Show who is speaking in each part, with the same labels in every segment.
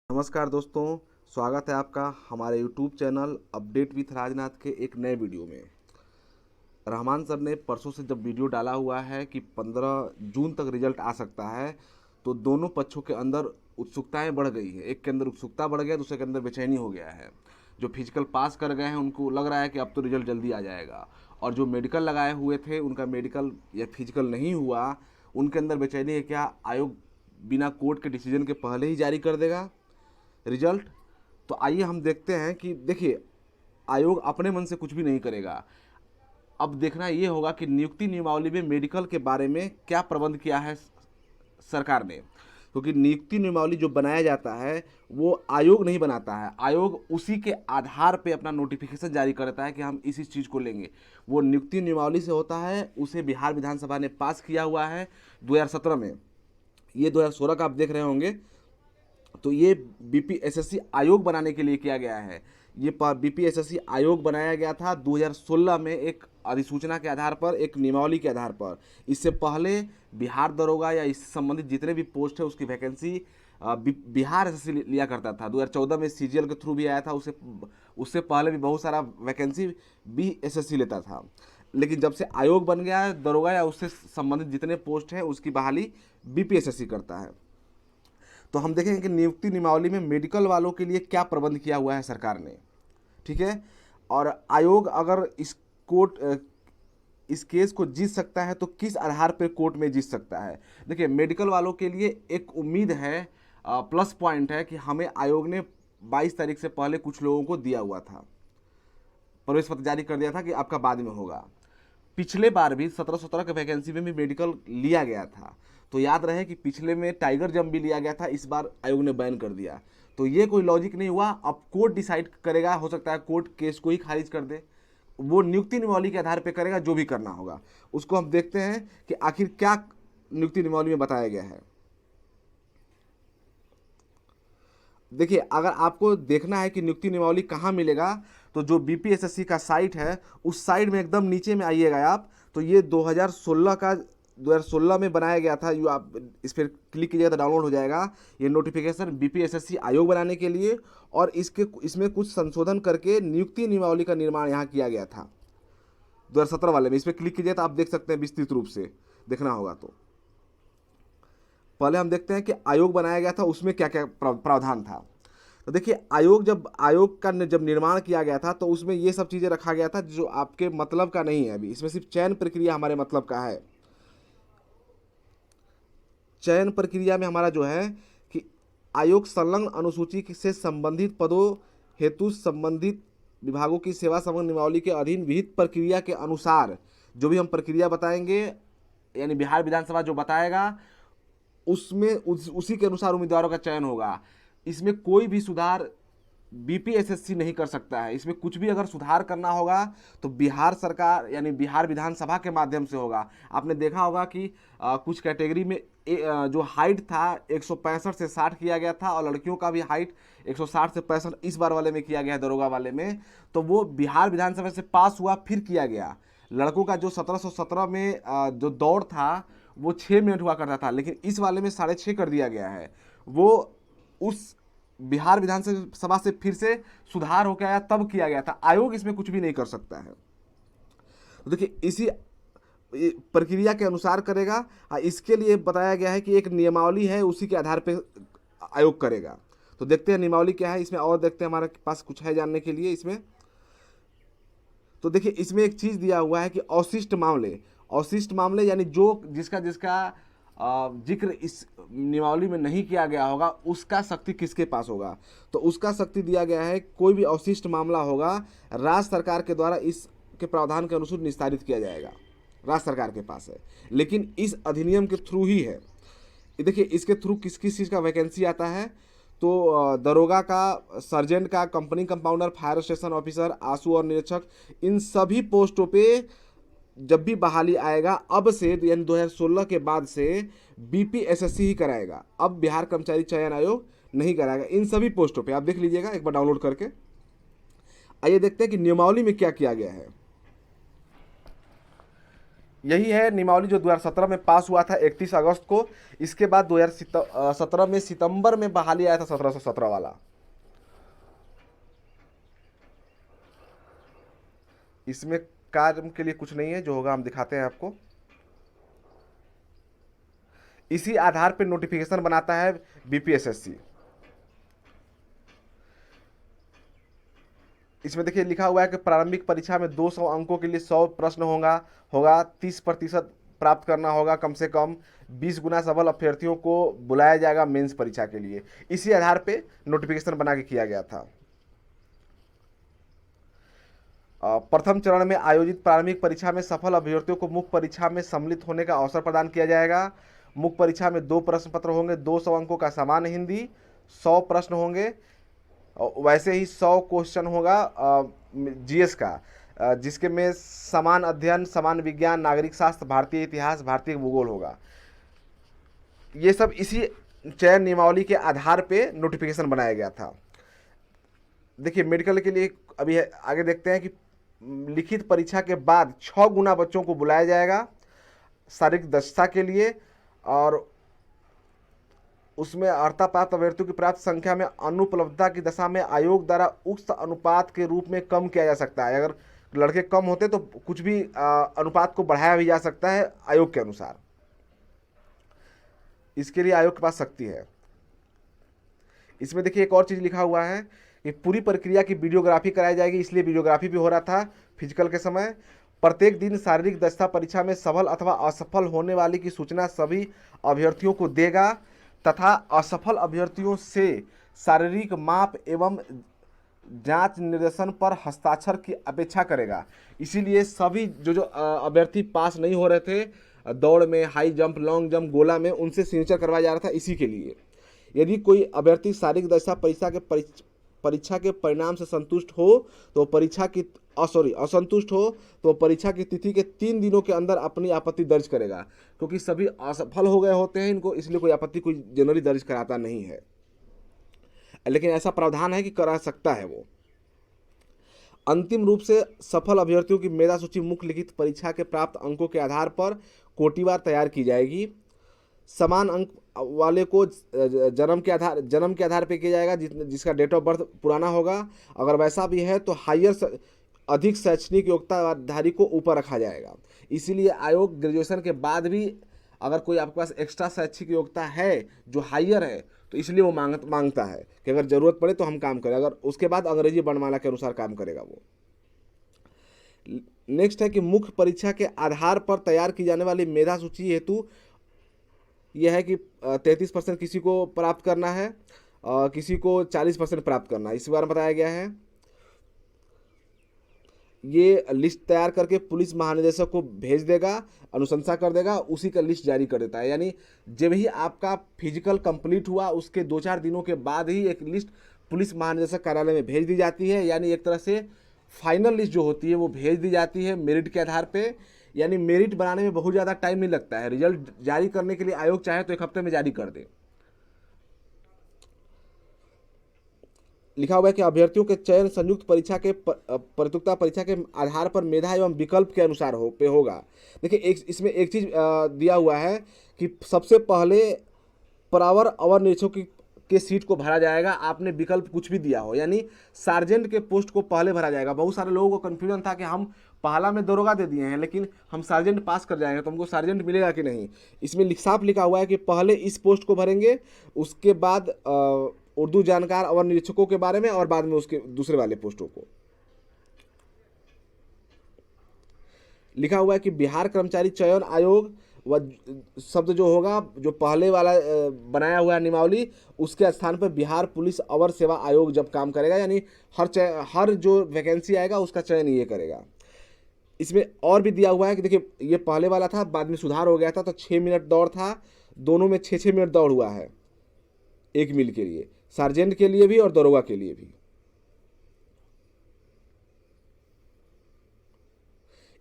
Speaker 1: नमस्कार दोस्तों, स्वागत है आपका हमारे YouTube channel update with Rajnath के एक नए वीडियो में। रहमान सर ने परसों से जब वीडियो डाला हुआ है कि 15 जून तक रिजल्ट आ सकता है, तो दोनों पक्षों के अंदर उत्सुकताएं बढ़ गई है। एक के अंदर उत्सुकता बढ़ गया, दूसरे के अंदर बेचैनी हो गया है। जो फिजिकल पास कर गए हैं उनको लग रहा है कि अब तो रिजल्ट जल्दी आ जाएगा, और जो मेडिकल लगाए हुए थे उनका मेडिकल या फिजिकल नहीं हुआ, उनके अंदर बेचैनी है। क्या आयोग बिना कोर्ट के डिसीजन के पहले ही जारी कर देगा रिजल्ट? तो आइए हम देखते हैं कि देखिए, आयोग अपने मन से कुछ भी नहीं करेगा। अब देखना ये होगा कि नियुक्ति नियमावली में मेडिकल के बारे में क्या प्रबंध किया है सरकार ने, क्योंकि नियुक्ति नियमावली जो बनाया जाता है वो आयोग नहीं बनाता है। आयोग उसी के आधार पे अपना नोटिफिकेशन जारी करता है कि हम इस चीज़ को लेंगे। वो नियुक्ति नियमावली से होता है, उसे बिहार विधानसभा ने पास किया हुआ है 2017 में। ये 2016 का आप देख रहे होंगे। तो ये बीपीएसएससी आयोग बनाने के लिए किया गया है। ये बीपीएसएससी आयोग बनाया गया था 2016 में एक अधिसूचना के आधार पर, एक नियमावली के आधार पर। इससे पहले बिहार दरोगा या इससे संबंधित जितने भी पोस्ट है उसकी वैकेंसी बिहार एसएससी लिया करता था। 2014 में सीजीएल के थ्रू भी आया था। उससे पहले भी बहुत सारा वैकेंसी बीएसएससी लेता था। लेकिन जब से आयोग बन गया है, दरोगा या उससे संबंधित जितने पोस्ट हैं उसकी बहाली बीपीएसएससी करता है। तो हम देखेंगे कि नियुक्ति नियमावली में मेडिकल वालों के लिए क्या प्रबंध किया हुआ है सरकार ने, ठीक है। और आयोग अगर इस केस को जीत सकता है तो किस आधार पर कोर्ट में जीत सकता है। देखिए, मेडिकल वालों के लिए एक उम्मीद है, प्लस पॉइंट है कि हमें आयोग ने 22 तारीख से पहले कुछ लोगों को दिया हुआ था, प्रवेश पत्र जारी कर दिया था कि आपका बाद में होगा। पिछले बार भी 17 के वैकेंसी में भी मेडिकल लिया गया था। तो याद रहे कि पिछले में टाइगर जंप भी लिया गया था, इस बार आयोग ने बैन कर दिया। तो ये कोई लॉजिक नहीं हुआ। अब कोर्ट डिसाइड करेगा, हो सकता है कोर्ट केस को ही खारिज कर दे। वो नियुक्ति नियमावली के आधार पर करेगा, जो भी करना होगा उसको। हम देखते हैं कि आखिर क्या नियुक्ति नियमावली में बताया गया है। देखिए, अगर आपको देखना है कि नियुक्ति नियमावली कहाँ मिलेगा, तो जो बीपीएसएससी का साइट है उस साइट में एकदम नीचे में आइएगा आप। तो ये 2016 में बनाया गया था। आप इस पर क्लिक कीजिएगा तो डाउनलोड हो जाएगा ये नोटिफिकेशन बीपीएसएससी आयोग बनाने के लिए। और इसमें कुछ संशोधन करके नियुक्ति नियमावली का निर्माण यहाँ किया गया था 2017 वाले में। इस पर क्लिक कीजिए तो आप देख सकते हैं, विस्तृत रूप से देखना होगा। तो पहले हम देखते हैं कि आयोग बनाया गया था उसमें क्या क्या प्रावधान था। तो देखिए, आयोग का जब निर्माण किया गया था तो उसमें ये सब चीज़ें रखा गया था जो आपके मतलब का नहीं है। अभी इसमें सिर्फ चयन प्रक्रिया हमारे मतलब का है। चयन प्रक्रिया में हमारा जो है कि आयोग संलग्न अनुसूची से संबंधित पदों हेतु संबंधित विभागों की सेवा संबंध नियमावली के अधीन विहित प्रक्रिया के अनुसार, जो भी हम प्रक्रिया बताएंगे यानी बिहार विधानसभा जो बताएगा उसी के अनुसार उम्मीदवारों का चयन होगा। इसमें कोई भी सुधार बीपीएसएससी नहीं कर सकता है। इसमें कुछ भी अगर सुधार करना होगा तो बिहार सरकार यानी बिहार विधानसभा के माध्यम से होगा। आपने देखा होगा कि कुछ कैटेगरी में जो हाइट था 165 से 60 किया गया था, और लड़कियों का भी हाइट 160 से 65 इस बार वाले में किया गया है, दरोगा वाले में। तो वो बिहार विधानसभा से पास हुआ, फिर किया गया। लड़कों का जो 1717 में जो दौड़ था वो 6 मिनट हुआ करता था, लेकिन इस वाले में 6.5 कर दिया गया है। वो उस बिहार विधानसभा से फिर से सुधार होकर आया, तब किया गया था। आयोग इसमें कुछ भी नहीं कर सकता है। तो देखिए, इसी प्रक्रिया के अनुसार करेगा। इसके लिए बताया गया है कि एक नियमावली है, उसी के आधार पर आयोग करेगा। तो देखते हैं नियमावली क्या है इसमें, और देखते हैं हमारे पास कुछ है जानने के लिए इसमें। तो देखिए, इसमें एक चीज़ दिया हुआ है कि अवशिष्ट मामले यानी जिसका जिक्र इस नियमावली में नहीं किया गया होगा, उसका शक्ति किसके पास होगा। तो उसका शक्ति दिया गया है, कोई भी अवशिष्ट मामला होगा राज्य सरकार के द्वारा इसके प्रावधान के अनुसार निस्तारित किया जाएगा, राज्य सरकार के पास है। लेकिन इस अधिनियम के थ्रू ही है। देखिए, इसके थ्रू किस किस चीज़ का वैकेंसी आता है। तो दरोगा का, सर्जेंट का, company compounder, fire station officer, आंसू और निरीक्षक, इन सभी पोस्टों पे जब भी बहाली आएगा अब से, यानी 2016 के बाद से बीपीएसएससी ही कराएगा। अब बिहार कर्मचारी चयन आयोग नहीं कराएगा इन सभी पोस्टों पे। आप देख लीजिएगा एक बार डाउनलोड करके। आइए देखते हैं कि नियमावली में क्या किया गया है। यही है नियमावली जो 2017 में पास हुआ था 31 अगस्त को। इसके बाद 2017 में सितंबर में बहाली आया था 1717 वाला। इसमें कार्य के लिए कुछ नहीं है, जो होगा हम दिखाते हैं आपको। इसी आधार पर नोटिफिकेशन बनाता है बीपीएसएससी। इसमें देखिए लिखा हुआ है कि प्रारंभिक परीक्षा में 200 अंकों के लिए 100 प्रश्न होगा 30% प्राप्त करना होगा कम से कम। 20 गुना सफल अभ्यर्थियों को बुलाया जाएगा मेंस परीक्षा के लिए। इसी आधार पे नोटिफिकेशन बना के किया गया था। प्रथम चरण में आयोजित प्रारंभिक परीक्षा में सफल अभ्यर्थियों को मुख्य परीक्षा में सम्मिलित होने का अवसर प्रदान किया जाएगा। मुख्य परीक्षा में 2 प्रश्न पत्र होंगे, 200 अंकों का सामान्य हिंदी, 100 प्रश्न होंगे। वैसे ही 100 क्वेश्चन होगा जीएस का, जिसके में समान अध्ययन, समान विज्ञान, नागरिक शास्त्र, भारतीय इतिहास, भारतीय भूगोल होगा। ये सब इसी चयन नियमावली के आधार पे नोटिफिकेशन बनाया गया था। देखिए मेडिकल के लिए अभी आगे देखते हैं कि लिखित परीक्षा के बाद 6 गुना बच्चों को बुलाया जाएगा शारीरिक दक्षता के लिए, और उसमें अर्हता प्राप्त अभ्यर्थियों की प्राप्त संख्या में अनुपलब्धता की दशा में आयोग द्वारा उक्त अनुपात के रूप में कम किया जा सकता है। अगर लड़के कम होते तो कुछ भी अनुपात को बढ़ाया भी जा सकता है आयोग के अनुसार। इसके लिए आयोग के पास शक्ति है। इसमें देखिए एक और चीज़ लिखा हुआ है कि पूरी प्रक्रिया की वीडियोग्राफी कराई जाएगी, इसलिए वीडियोग्राफी भी हो रहा था फिजिकल के समय। प्रत्येक दिन शारीरिक दक्षता परीक्षा में सफल अथवा असफल होने वाली की सूचना सभी अभ्यर्थियों को देगा तथा असफल अभ्यर्थियों से शारीरिक माप एवं जांच निर्देशन पर हस्ताक्षर की अपेक्षा करेगा। इसीलिए सभी जो अभ्यर्थी पास नहीं हो रहे थे दौड़ में, हाई जंप, लॉन्ग जंप, गोला में, उनसे सिग्नेचर करवाया जा रहा था इसी के लिए। यदि कोई अभ्यर्थी शारीरिक दक्षता परीक्षा के परिणाम से संतुष्ट हो तो असंतुष्ट हो तो परीक्षा की तिथि के 3 दिनों के अंदर अपनी आपत्ति दर्ज करेगा। क्योंकि सभी असफल हो गए होते हैं इनको, इसलिए कोई आपत्ति कोई जनरली दर्ज कराता नहीं है, लेकिन ऐसा प्रावधान है कि करा सकता है वो। अंतिम रूप से सफल अभ्यर्थियों की मेधा सूची मुख्य लिखित परीक्षा के प्राप्त अंकों के आधार पर कोटिवार तैयार की जाएगी। समान अंक वाले को जन्म के आधार पे किया जाएगा, जिसका डेट ऑफ बर्थ पुराना होगा। अगर वैसा भी है तो अधिक शैक्षणिक योग्यताधारी को ऊपर रखा जाएगा। इसीलिए आयोग ग्रेजुएशन के बाद भी अगर कोई आपके पास एक्स्ट्रा शैक्षिक योग्यता है जो हायर है, तो इसलिए वो मांगता है कि अगर ज़रूरत पड़े तो हम काम करें। अगर उसके बाद अंग्रेजी वर्णमाला के अनुसार काम करेगा वो। नेक्स्ट है कि मुख्य परीक्षा के आधार पर तैयार की जाने वाली मेधा सूची हेतु यह है कि 33% किसी को प्राप्त करना है, किसी को 40% प्राप्त करना है, इस बारे में बताया गया है। ये लिस्ट तैयार करके पुलिस महानिदेशक को भेज देगा, अनुशंसा कर देगा, उसी का लिस्ट जारी कर देता है। यानी जब ही आपका फिजिकल कंप्लीट हुआ उसके 2-4 दिनों के बाद ही एक लिस्ट पुलिस महानिदेशक कार्यालय में भेज दी जाती है। यानी एक तरह से फाइनल लिस्ट जो होती है वो भेज दी जाती है मेरिट के आधार पे। यानी मेरिट बनाने में बहुत ज़्यादा टाइम नहीं लगता है। रिजल्ट जारी करने के लिए आयोग चाहे तो 1 हफ्ते में जारी कर दे। लिखा हुआ है कि अभ्यर्थियों के चयन संयुक्त परीक्षा के प्रतियोगिता परीक्षा के आधार पर मेधा एवं विकल्प के अनुसार होगा। देखिए इसमें एक चीज़ दिया हुआ है कि सबसे पहले परावर अवर निरीक्षक के सीट को भरा जाएगा। आपने विकल्प कुछ भी दिया हो, यानी सार्जेंट के पोस्ट को पहले भरा जाएगा। बहुत सारे लोगों को कन्फ्यूजन था कि हम पहला में दरोगा दे दिए हैं लेकिन हम सार्जेंट पास कर जाएंगे तो हमको सार्जेंट मिलेगा कि नहीं। इसमें साफ लिखा हुआ है कि पहले इस पोस्ट को भरेंगे, उसके बाद उर्दू जानकार अवर निरीक्षकों के बारे में, और बाद में उसके दूसरे वाले पोस्टों को। लिखा हुआ है कि बिहार कर्मचारी चयन आयोग व शब्द जो होगा, जो पहले वाला बनाया हुआ है नियमावली, उसके स्थान पर बिहार पुलिस अवर सेवा आयोग जब काम करेगा। यानी हर जो वैकेंसी आएगा उसका चयन ये करेगा। इसमें और भी दिया हुआ है कि देखिए ये पहले वाला था, बाद में सुधार हो गया था, तो 6 मिनट दौड़ था, दोनों में 6-6 मिनट दौड़ हुआ है 1 मील के लिए, सार्जेंट के लिए भी और दरोगा के लिए भी।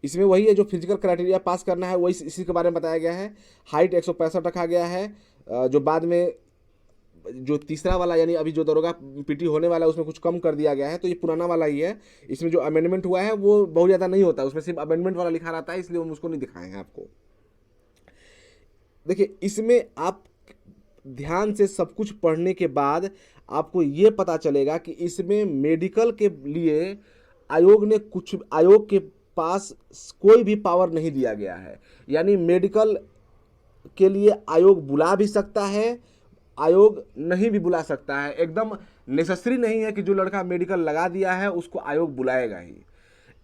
Speaker 1: इसमें वही है जो फिजिकल क्राइटेरिया पास करना है, वही इसी के बारे में बताया गया है। हाइट 165 रखा गया है, जो बाद में जो तीसरा वाला यानी अभी जो दरोगा पीटी होने वाला है उसमें कुछ कम कर दिया गया है, तो ये पुराना वाला ही है। इसमें जो अमेंडमेंट हुआ है वो बहुत ज़्यादा नहीं होता, उसमें सिर्फ अमेंडमेंट वाला लिखा रहता है, इसलिए हम उसको नहीं दिखाए हैं आपको। देखिए, इसमें आप ध्यान से सब कुछ पढ़ने के बाद आपको ये पता चलेगा कि इसमें मेडिकल के लिए आयोग के पास कोई भी पावर नहीं दिया गया है। यानी मेडिकल के लिए आयोग बुला भी सकता है, आयोग नहीं भी बुला सकता है। एकदम नेसेसरी नहीं है कि जो लड़का मेडिकल लगा दिया है उसको आयोग बुलाएगा ही।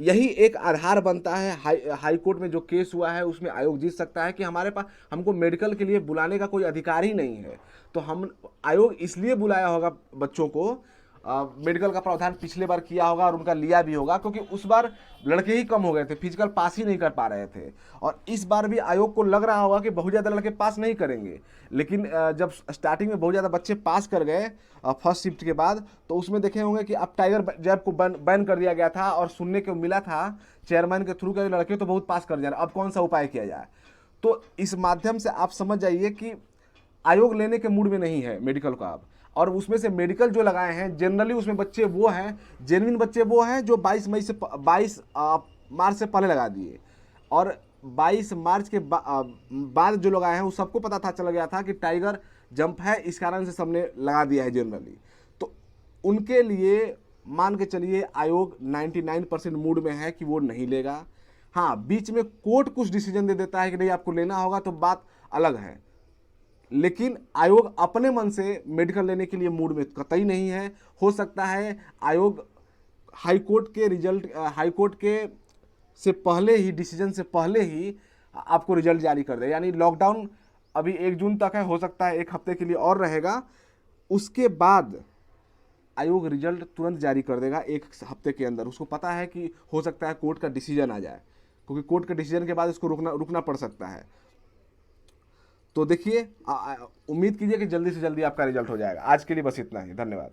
Speaker 1: यही एक आधार बनता है। हाई कोर्ट में जो केस हुआ है उसमें आयोग जीत सकता है कि हमारे पास हमको मेडिकल के लिए बुलाने का कोई अधिकार ही नहीं है, तो हम आयोग इसलिए बुलाया होगा बच्चों को। मेडिकल का प्रावधान पिछले बार किया होगा और उनका लिया भी होगा, क्योंकि उस बार लड़के ही कम हो गए थे, फिजिकल पास ही नहीं कर पा रहे थे। और इस बार भी आयोग को लग रहा होगा कि बहुत ज़्यादा लड़के पास नहीं करेंगे, लेकिन जब स्टार्टिंग में बहुत ज़्यादा बच्चे पास कर गए फर्स्ट शिफ्ट के बाद, तो उसमें देखे होंगे कि अब टाइगर जैब को बैन कर दिया गया था और सुनने को मिला था चेयरमैन के थ्रू के लड़के तो बहुत पास कर जा रहे, अब कौन सा उपाय किया जाए। तो इस माध्यम से आप समझ जाइए कि आयोग लेने के मूड में नहीं है मेडिकल का अब। और उसमें से मेडिकल जो लगाए हैं जनरली उसमें बच्चे वो हैं, जेन्युइन बच्चे वो हैं जो 22 मार्च से पहले लगा दिए, और 22 मार्च के बाद जो लगाए हैं वो सबको पता था, चल गया था कि टाइगर जंप है, इस कारण से सबने लगा दिया है जनरली। तो उनके लिए मान के चलिए आयोग 99% मूड में है कि वो नहीं लेगा। हाँ, बीच में कोर्ट कुछ डिसीजन दे देता है कि नहीं आपको लेना होगा, तो बात अलग है, लेकिन आयोग अपने मन से मेडिकल लेने के लिए मूड में कतई नहीं है। हो सकता है आयोग हाई कोर्ट के से पहले ही, डिसीजन से पहले ही आपको रिजल्ट जारी कर दे। यानी लॉकडाउन अभी 1 जून तक है, हो सकता है 1 हफ्ते के लिए और रहेगा, उसके बाद आयोग रिजल्ट तुरंत जारी कर देगा 1 हफ्ते के अंदर। उसको पता है कि हो सकता है कोर्ट का डिसीजन आ जाए, क्योंकि कोर्ट के डिसीजन के बाद इसको रुकना पड़ सकता है। तो देखिए, उम्मीद कीजिए कि जल्दी से जल्दी आपका रिजल्ट हो जाएगा। आज के लिए बस इतना ही, धन्यवाद।